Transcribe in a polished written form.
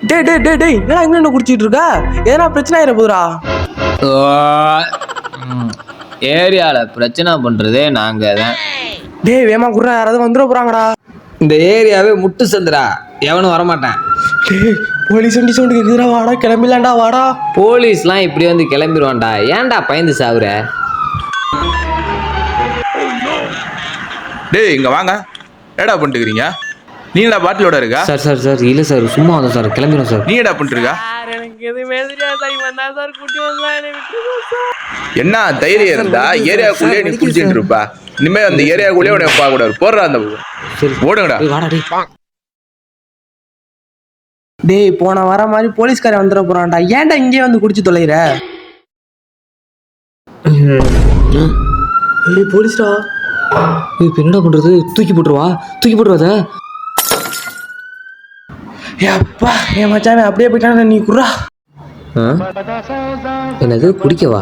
டேய் என்னடா இங்க குடிச்சிட்டு இருக்க? எதனா பிரச்சனை ஆயிர போதுடா. ஏரியாவில் பிரச்சனை பண்ணுறதே நாங்கள் தான். டேய் வேமா குர்ரா, யாராவது வந்துட போறாங்கடா. இந்த ஏரியாவே முட்டு சந்துடா, எவனும் வரமாட்டேன். டேய் போலீஸ் வண்டி சவுண்டு கேக்குதுடா, வாடா கிளம்பிடலாம்டா வாடா. போலீஸ்லாம் இப்படி வந்து கிளம்பிடுவான்டா, ஏன்டா பயந்து சாவுற? டேய் இங்க வாங்க, ஏடா பண்ணிட்டுக்கிறீங்க? நீ என்னடா பாட்டிலோட இருக்கா? சார் இல்லை சார், சும்மா வந்தோம் சார், கிளம்பிடும் சார். நீ என்னடா பண்ணிட்டு இருக்கா? எனக்கு எதுவுமே தெரியாதா, இவன் தான் சார் கூட்டி வந்தா, என்னை விட்டுருங்க. என்ன தைரியம் இருந்தா ஏரியாக்குள்ளேயே நீ குடிச்சிட்டு இருப்பா. இனிமே அந்த ஏரியாக்குள்ளேயே உன்னை பார்க்க கூடாது. போடுறா அந்த ஓடுங்கடா. வாடா டேய். டேய் போன வர மாதிரி போலீஸ்காரன் வந்துட போறான்டா, ஏன்டா இங்கே வந்து குடிச்சு தொலைகிற? டேய் போலீஸ்டா. இப்போ என்னடா பண்றது? தூக்கி போட்டுருவாத. அப்பா என் மச்சான் அப்படியே போயிட்டான, நீ குர்ரா. என்னது குடிக்கவா?